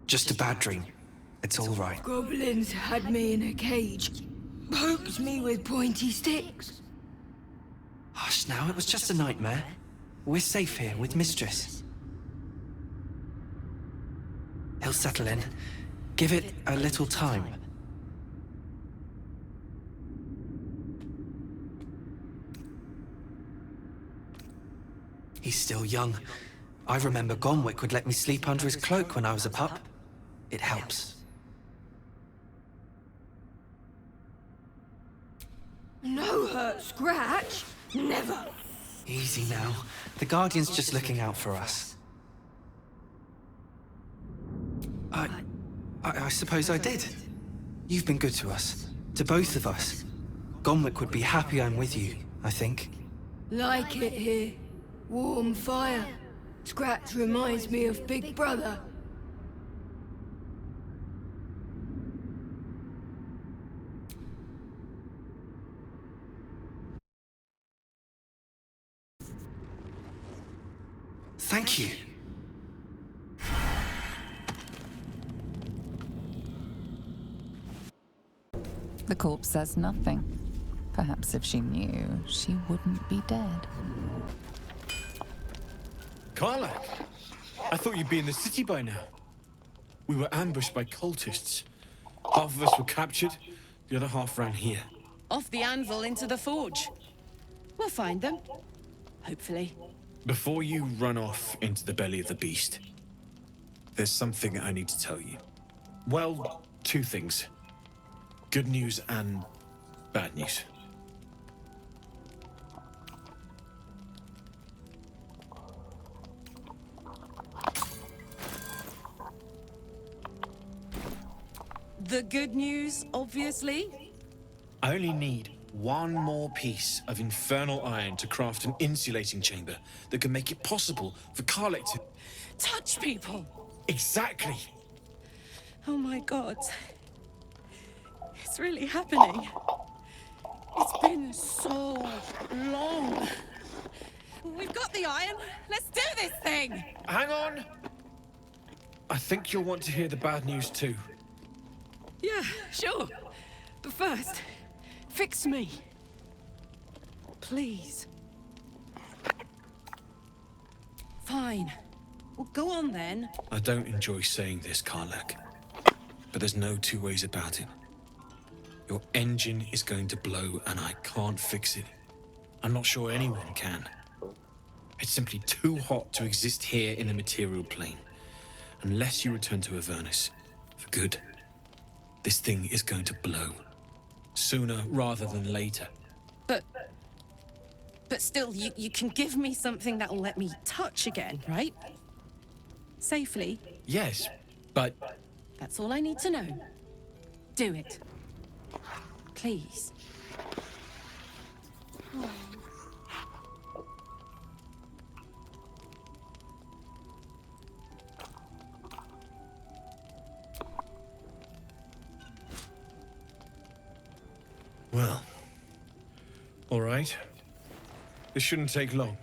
Just a bad dream. It's all right. Goblins had me in a cage. Poked me with pointy sticks. Hush now, it was just a nightmare. We're safe here with Mistress. He'll settle in. Give it a little time. He's still young. I remember Gonwick would let me sleep under his cloak when I was a pup. It helps. No hurt scratch. Never. Easy now. The Guardian's just looking out for us. I suppose I did. You've been good to us. To both of us. Gonwick would be happy I'm with you, I think. Like it here. Warm fire. Scratch reminds me of Big Brother. Thank you. The corpse says nothing. Perhaps if she knew, she wouldn't be dead. Karlach! I thought you'd be in the city by now. We were ambushed by cultists. Half of us were captured, the other half ran here. Off the anvil into the forge. We'll find them. Hopefully. Before you run off into the belly of the beast, there's something I need to tell you. Well, two things. Good news and bad news. The good news, obviously. I only need one more piece of infernal iron to craft an insulating chamber that can make it possible for Karlach to... Touch people! Exactly! Oh my god. It's really happening. It's been so long. We've got the iron. Let's do this thing! Hang on! I think you'll want to hear the bad news too. Yeah, sure. But first, fix me. Please. Fine. Well, go on then. I don't enjoy saying this, Karlach, but there's no two ways about it. Your engine is going to blow and I can't fix it. I'm not sure anyone can. It's simply too hot to exist here in the material plane. Unless you return to Avernus for good. This thing is going to blow. Sooner rather than later. But still, you can give me something that'll let me touch again, right? Safely. Yes, but... That's all I need to know. Do it. Please. Well, all right. This shouldn't take long.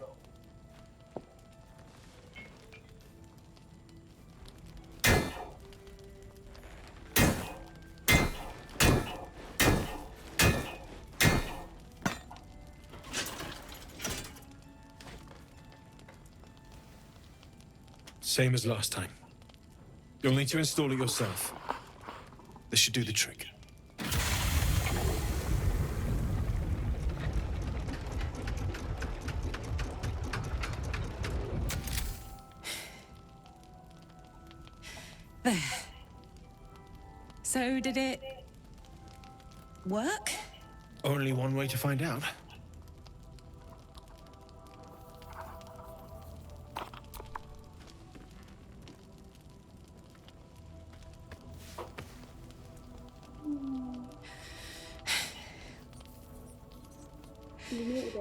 Same as last time. You'll need to install it yourself. This should do the trick. There. So did it work? Only one way to find out.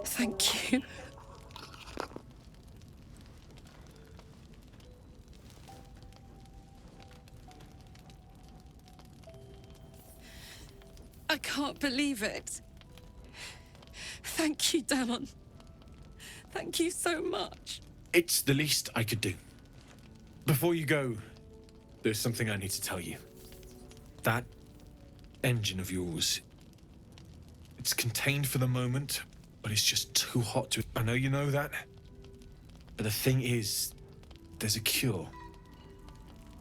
Thank you. I can't believe it. Thank you, Danon. Thank you so much. It's the least I could do. Before you go, there's something I need to tell you. That engine of yours, it's contained for the moment, but it's just too hot to... I know you know that, but the thing is, there's a cure.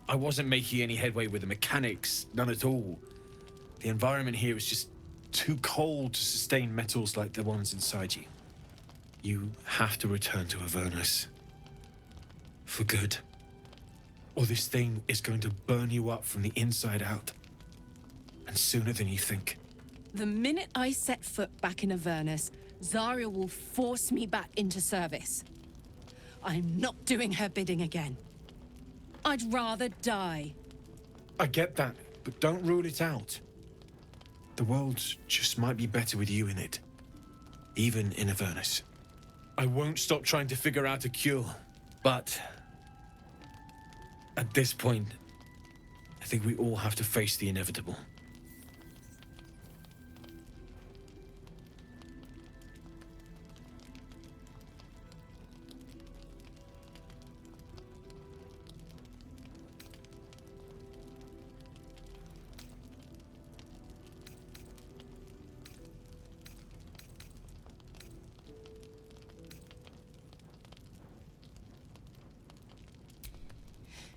I wasn't making any headway with the mechanics, none at all. The environment here is just too cold to sustain metals like the ones inside you. You have to return to Avernus. For good. Or this thing is going to burn you up from the inside out. And sooner than you think. The minute I set foot back in Avernus, Zarya will force me back into service. I'm not doing her bidding again. I'd rather die. I get that, but don't rule it out. The world just might be better with you in it. Even in Avernus. I won't stop trying to figure out a cure, but... at this point, I think we all have to face the inevitable.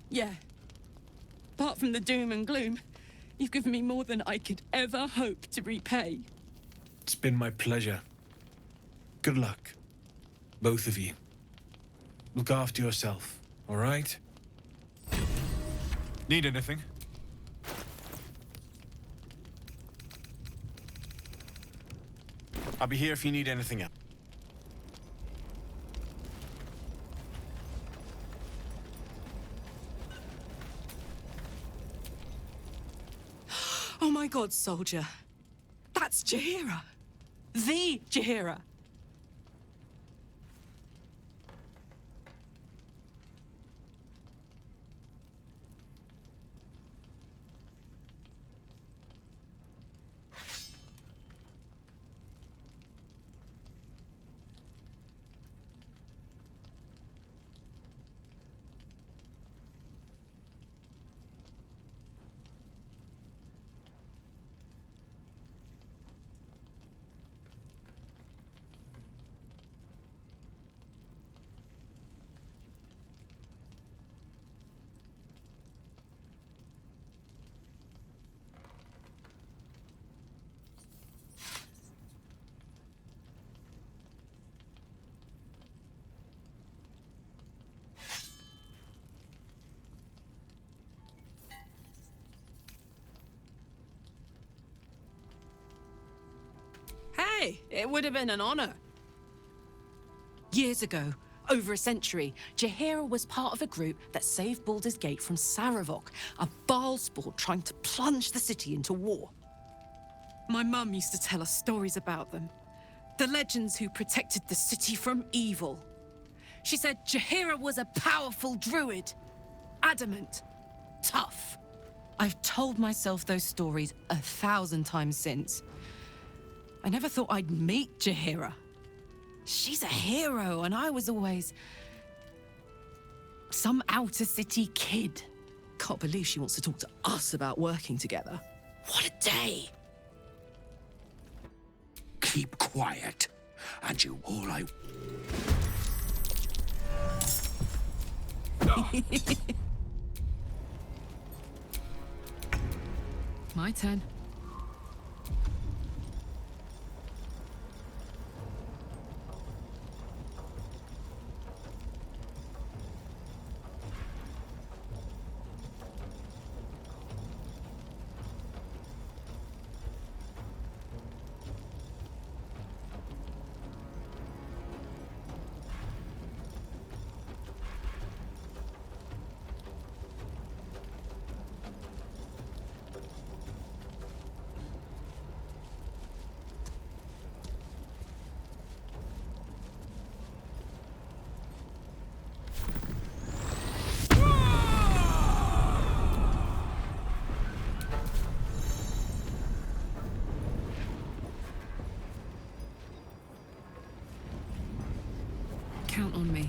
Yeah. Apart from the doom and gloom, you've given me more than I could ever hope to repay. It's been my pleasure. Good luck. Both of you. Look after yourself, all right? Need anything? I'll be here if you need anything else. Oh my god, soldier. That's Jaheira. The Jaheira. Hey, it would have been an honor. Years ago, over a century, Jaheira was part of a group that saved Baldur's Gate from Saravok, a Baalspawn trying to plunge the city into war. My mum used to tell us stories about them. The legends who protected the city from evil. She said Jaheira was a powerful druid. Adamant. Tough. I've told myself those stories 1,000 times since. I never thought I'd meet Jaheira. She's a hero, and I was always... some outer city kid. Can't believe she wants to talk to us about working together. What a day! Keep quiet, and you all I... My turn. Count on me.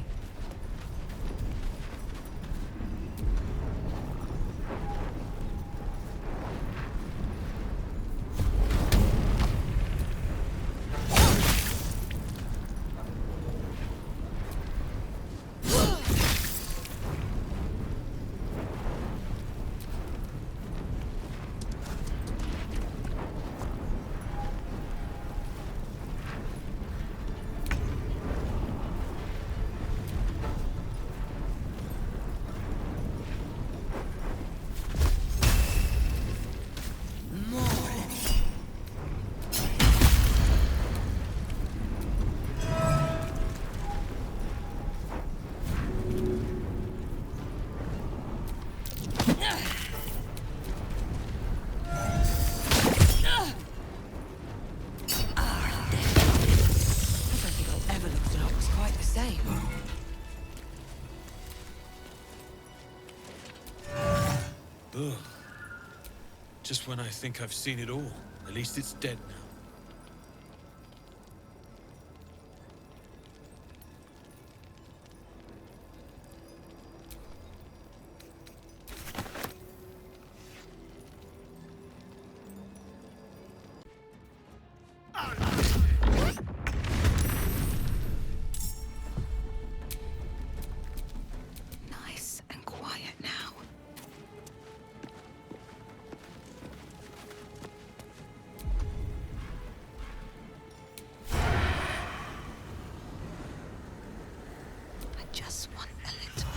don't think I'll ever look at looks quite the same. Ugh. Just when I think I've seen it all. At least it's dead now. Nice and quiet now. I just want a little.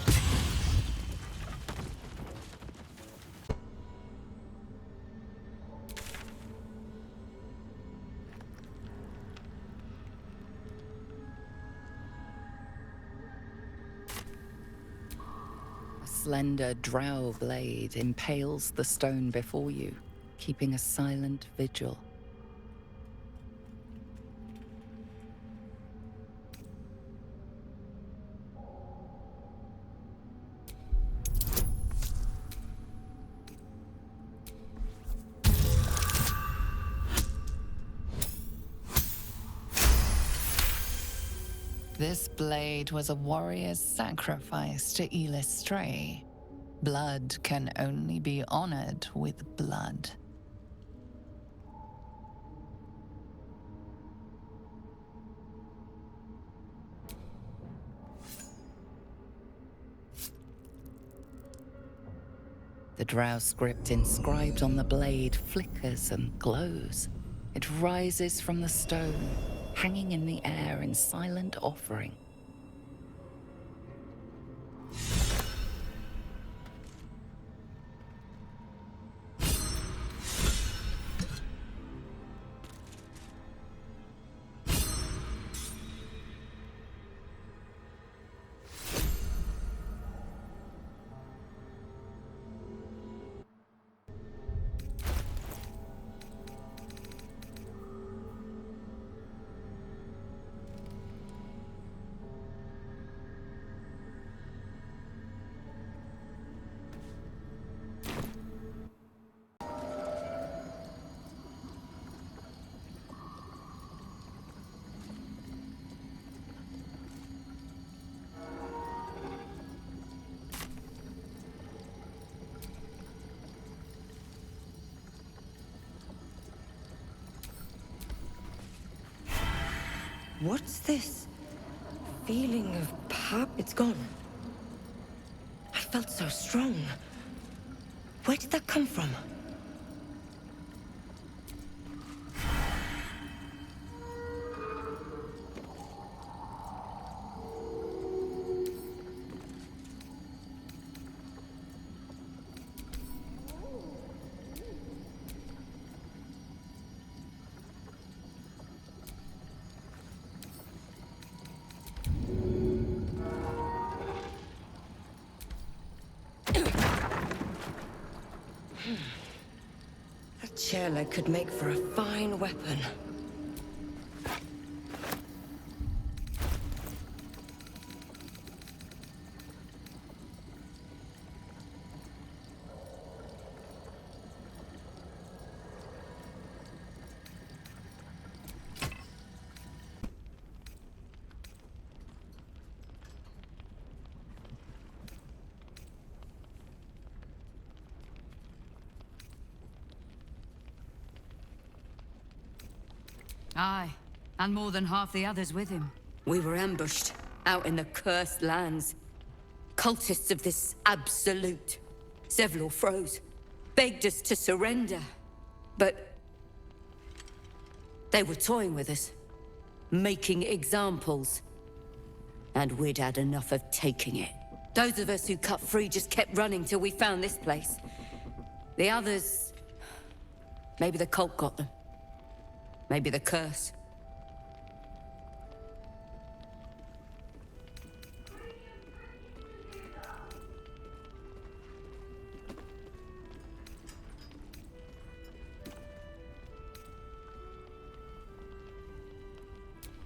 A slender drow blade impales the stone before you, keeping a silent vigil. This blade was a warrior's sacrifice to Elis Stray. Blood can only be honored with blood. The drow script inscribed on the blade flickers and glows. It rises from the stone, hanging in the air in silent offering. What's this feeling of power? It's gone. I felt so strong. Where did that come from? That chair leg could make for a fine weapon. Aye, and more than half the others with him. We were ambushed, out in the cursed lands. Cultists of this absolute. Several froze, begged us to surrender. But they were toying with us, making examples. And we'd had enough of taking it. Those of us who cut free just kept running till we found this place. The others... maybe the cult got them. Maybe the curse.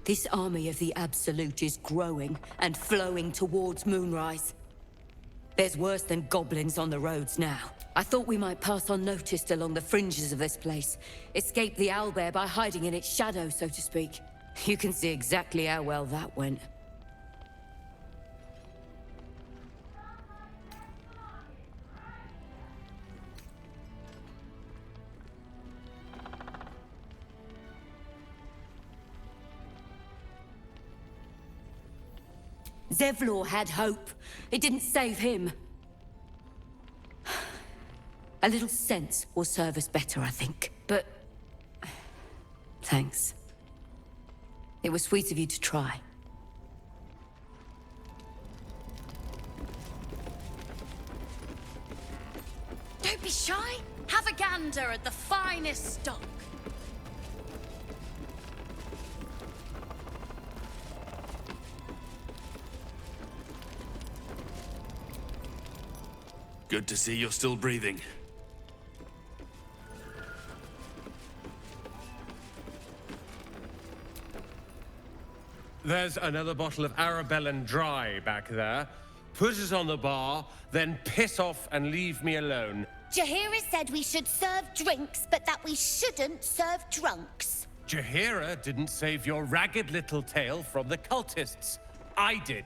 This army of the Absolute is growing and flowing towards Moonrise. There's worse than goblins on the roads now. I thought we might pass unnoticed along the fringes of this place. Escape the owlbear by hiding in its shadow, so to speak. You can see exactly how well that went. Zevlor had hope. It didn't save him. A little sense will serve us better, I think. But... thanks. It was sweet of you to try. Don't be shy. Have a gander at the finest stock. Good to see you're still breathing. There's another bottle of Arabellan Dry back there. Put it on the bar, then piss off and leave me alone. Jaheira said we should serve drinks, but that we shouldn't serve drunks. Jaheira didn't save your ragged little tail from the cultists. I did.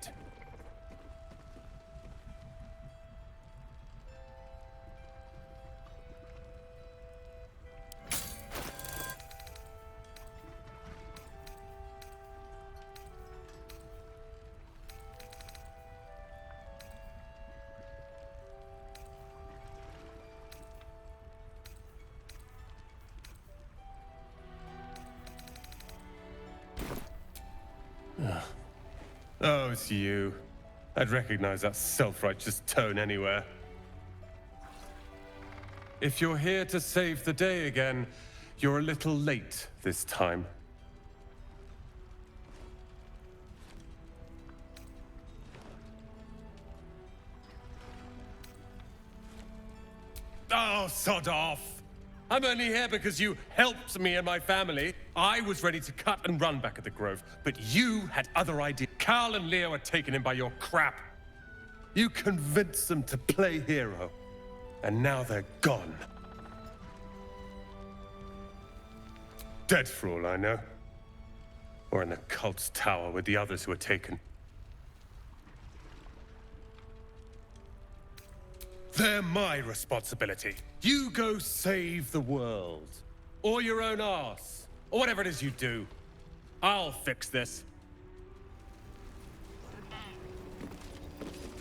Oh, it's you. I'd recognize that self-righteous tone anywhere. If you're here to save the day again, you're a little late this time. Oh, sod off! I'm only here because you helped me and my family. I was ready to cut and run back at the Grove, but you had other ideas. Carl and Leo were taken in by your crap. You convinced them to play hero, and now they're gone. Dead for all I know. Or in the cult's tower with the others who were taken. They're my responsibility. You go save the world. Or your own arse. Or whatever it is you do. I'll fix this.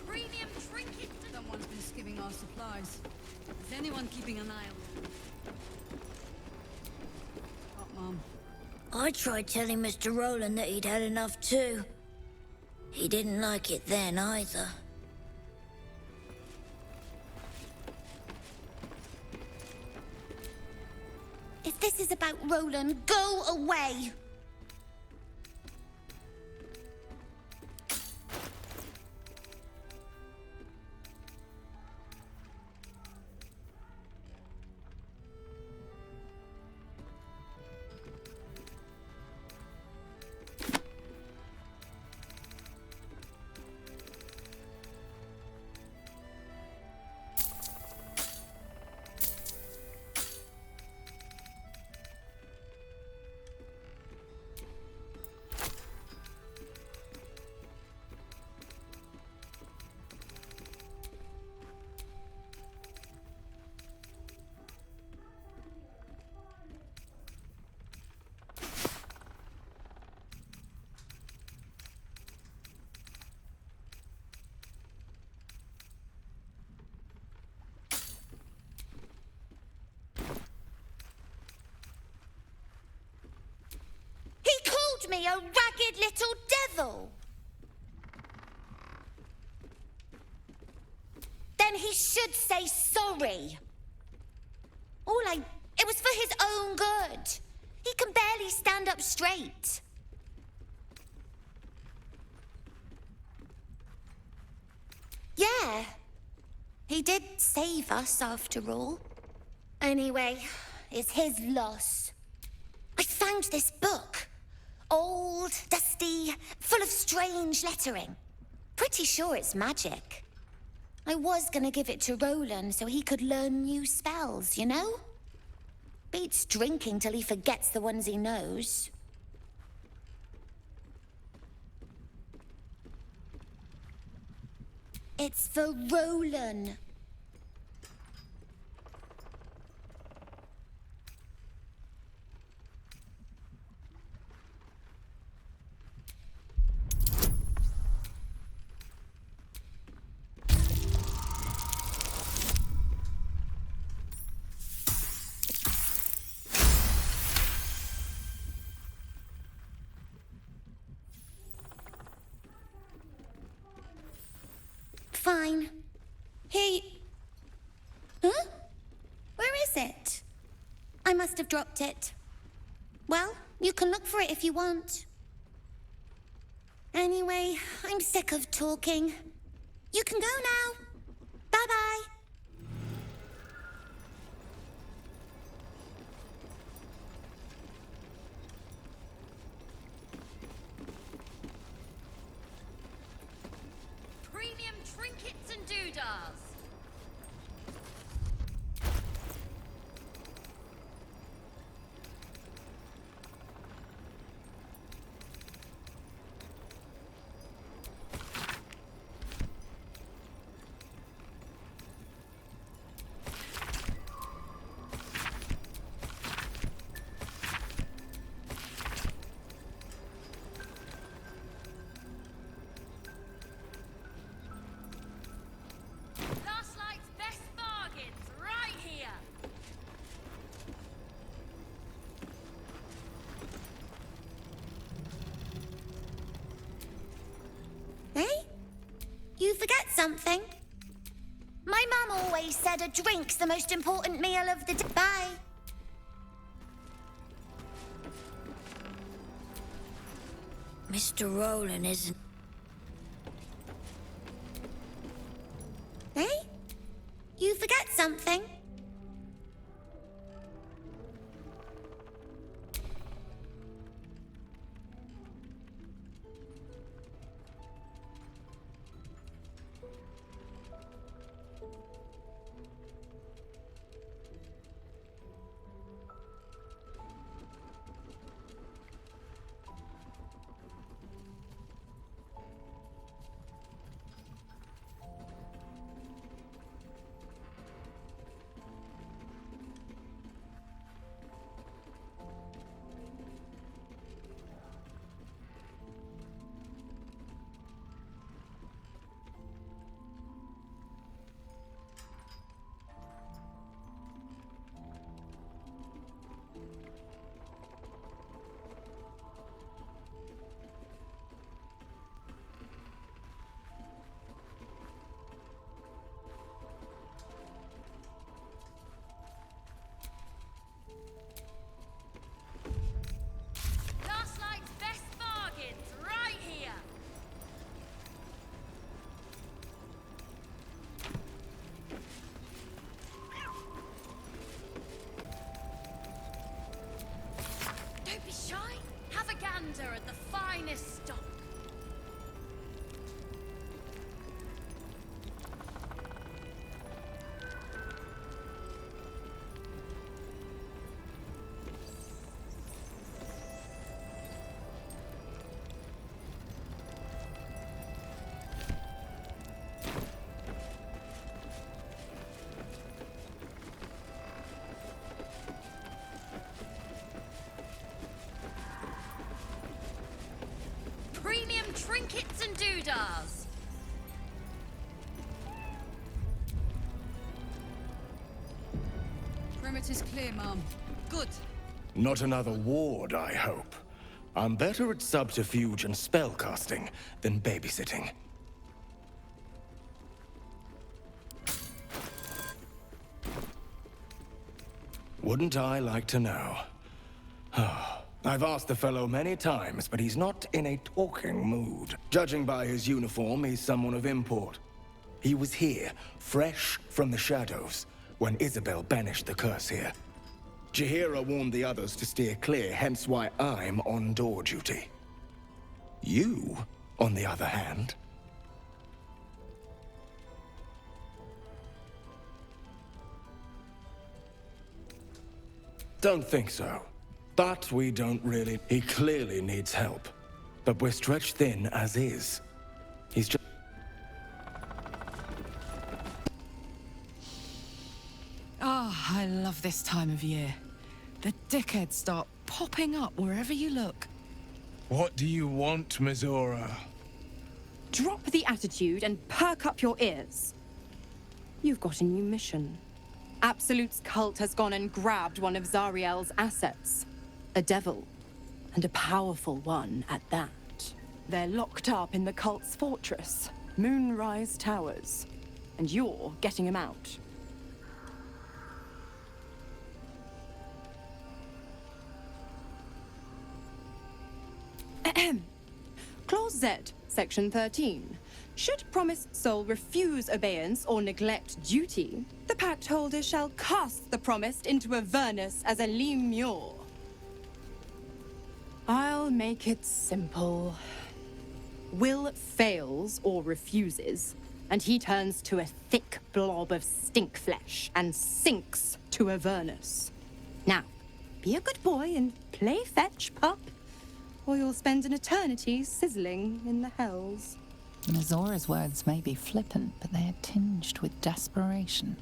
Premium trinket! Someone's been skimming our supplies. Is anyone keeping an eye on them? Oh, Mom. I tried telling Mr. Rowland that he'd had enough too. He didn't like it then either. If this is about Roland, go away! Me a ragged little devil. Then he should say sorry. It was for his own good. He can barely stand up straight. Yeah, he did save us after all. Anyway, it's his loss. I found this book. Old, dusty, full of strange lettering. Pretty sure it's magic. I was gonna give it to Roland so he could learn new spells, you know? Beats drinking till he forgets the ones he knows. It's for Roland. Fine. He... Huh? Where is it? I must have dropped it. Well, you can look for it if you want. Anyway, I'm sick of talking. You can go now. Bye-bye. Premium trinkets and doodahs. Last Light's best bargains, right here. Hey? You forget something? My mum always said a drink's the most important meal of the day. Bye. Mr. Roland isn't... Hey? You forget something? Last Light's best bargains, right here. Don't be shy. Have a gander at the finest stock. Premium trinkets and doodahs. Perimeter's clear, Mum. Good. Not another ward, I hope. I'm better at subterfuge and spellcasting than babysitting. Wouldn't I like to know? I've asked the fellow many times, but he's not in a talking mood. Judging by his uniform, he's someone of import. He was here, fresh from the shadows, when Isabel banished the curse here. Jaheira warned the others to steer clear, hence why I'm on door duty. You, on the other hand... Don't think so. But we don't really... He clearly needs help. But we're stretched thin as is. He's just... Ah, I love this time of year. The dickheads start popping up wherever you look. What do you want, Mizora? Drop the attitude and perk up your ears. You've got a new mission. Absolute's cult has gone and grabbed one of Zariel's assets. A devil. And a powerful one at that. They're locked up in the cult's fortress, Moonrise Towers. And you're getting him out. Clause Z, Section 13. Should promised soul refuse obeyance or neglect duty, the pact holder shall cast the promised into Avernus as a lemure. I'll make it simple. Will fails or refuses, and he turns to a thick blob of stink flesh and sinks to Avernus. Now, be a good boy and play fetch, pup, or you'll spend an eternity sizzling in the hells. Mizora's words may be flippant, but they are tinged with desperation.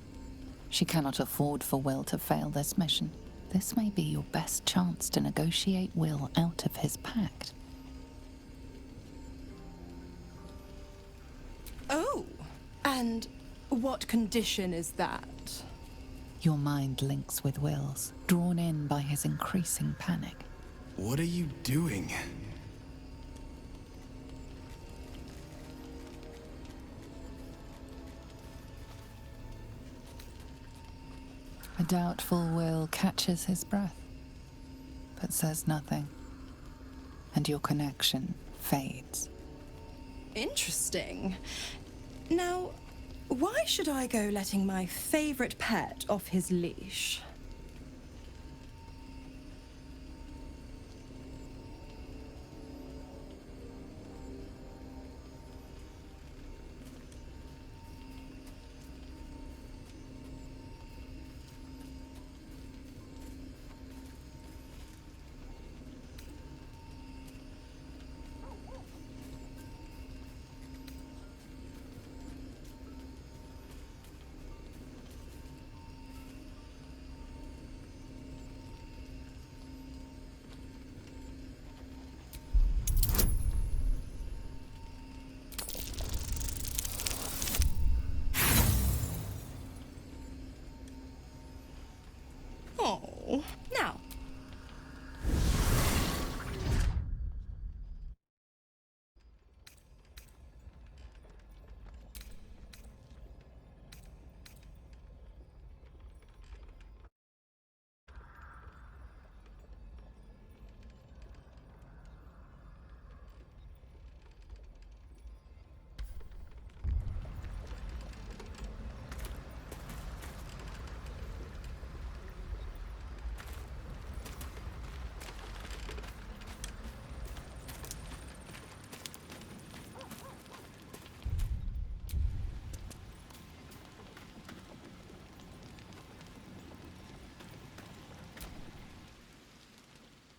She cannot afford for Will to fail this mission. This may be your best chance to negotiate Will out of his pact. Oh, and what condition is that? Your mind links with Will's, drawn in by his increasing panic. What are you doing? A doubtful Will catches his breath, but says nothing, and your connection fades. Interesting. Now, why should I go letting my favorite pet off his leash? Oh, now.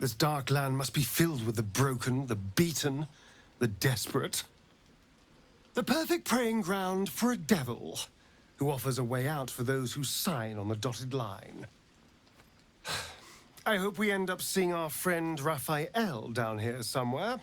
This dark land must be filled with the broken, the beaten, the desperate. The perfect preying ground for a devil who offers a way out for those who sign on the dotted line. I hope we end up seeing our friend Raphael down here somewhere.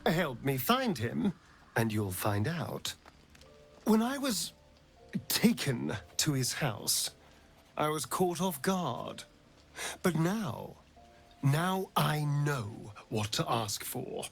Help me find him, and you'll find out. When I was taken to his house, I was caught off guard. But now, Now I know what to ask for.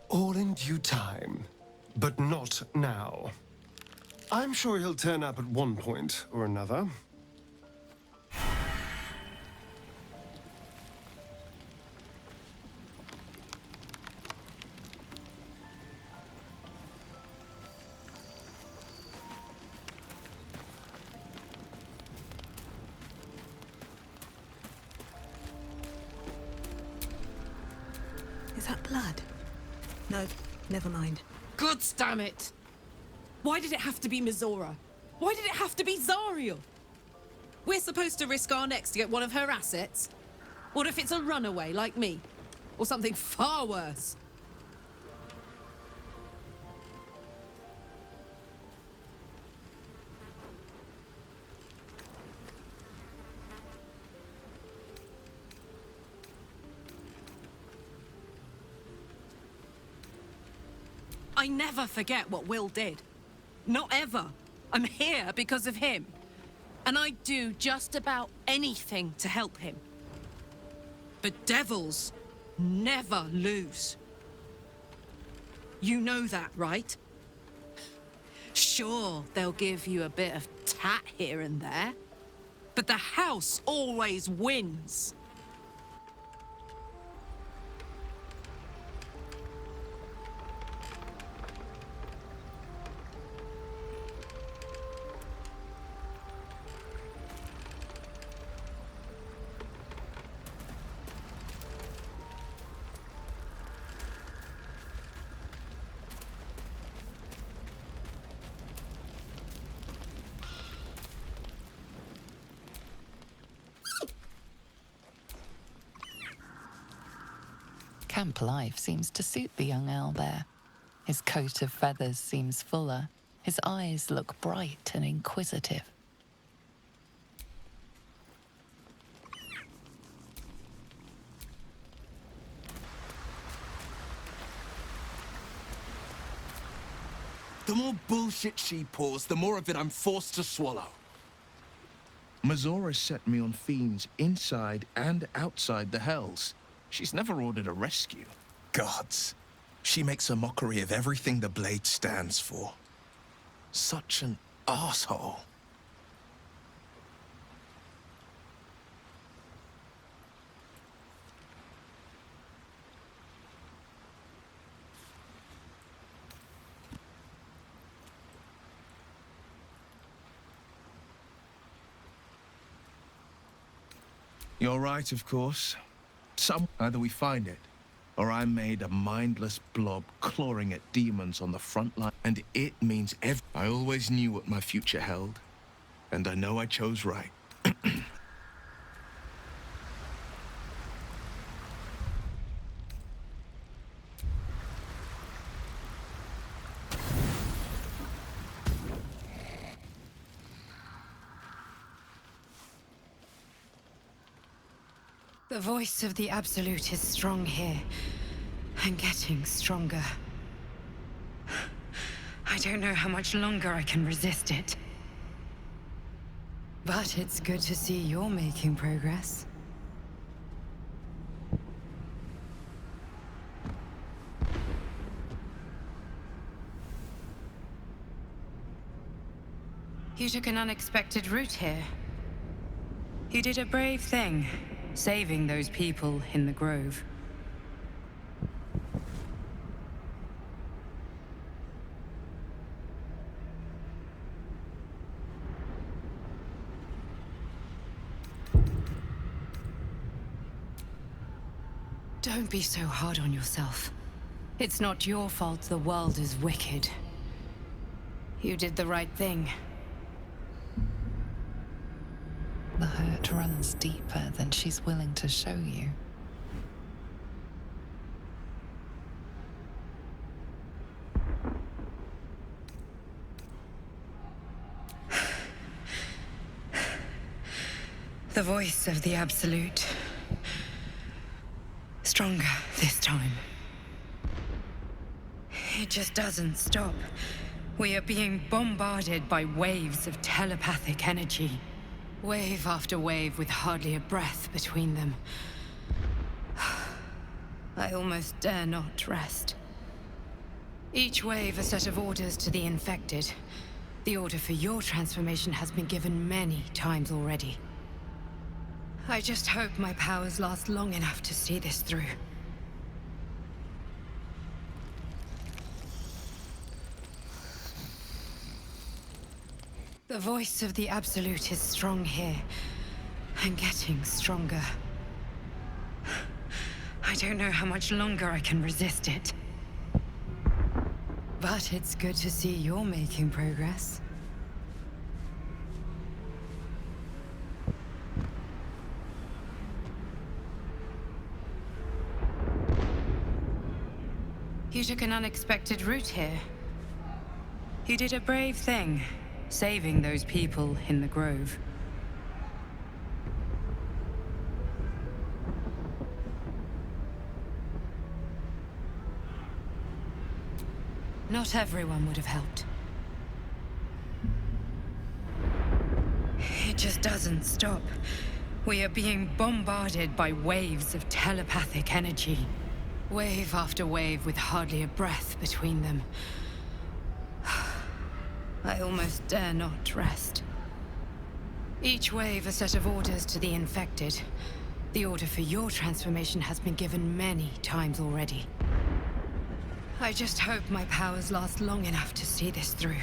All in due time, but not now. I'm sure he'll turn up at one point or another. Is that blood? No, never mind. God damn it! Why did it have to be Mizora? Why did it have to be Zariel? We're supposed to risk our necks to get one of her assets? What if it's a runaway like me? Or something far worse? I never forget what Will did. Not ever. I'm here because of him. And I'd do just about anything to help him. But devils never lose. You know that, right? Sure, they'll give you a bit of tat here and there. But the house always wins. Camp life seems to suit the young owl there. His coat of feathers seems fuller. His eyes look bright and inquisitive. The more bullshit she pours, the more of it I'm forced to swallow. Mizora set me on fiends inside and outside the Hells. She's never ordered a rescue. Gods. She makes a mockery of everything the Blade stands for. Such an asshole. You're right, of course. Either we find it, or I'm made a mindless blob clawing at demons on the front line. And it means I always knew what my future held, and I know I chose right. The voice of the Absolute is strong here, and getting stronger. I don't know how much longer I can resist it. But it's good to see you're making progress. You took an unexpected route here. You did a brave thing, saving those people in the grove. Don't be so hard on yourself. It's not your fault the world is wicked. You did the right thing. The hurt runs deeper than she's willing to show you. The voice of the Absolute. Stronger this time. It just doesn't stop. We are being bombarded by waves of telepathic energy. Wave after wave with hardly a breath between them. I almost dare not rest. Each wave a set of orders to the infected. The order for your transformation has been given many times already. I just hope my powers last long enough to see this through. The voice of the Absolute is strong here, and getting stronger. I don't know how much longer I can resist it. But it's good to see you're making progress. You took an unexpected route here. You did a brave thing, saving those people in the grove. Not everyone would have helped. It just doesn't stop. We are being bombarded by waves of telepathic energy. Wave after wave with hardly a breath between them. I almost dare not rest. Each wave a set of orders to the infected. The order for your transformation has been given many times already. I just hope my powers last long enough to see this through.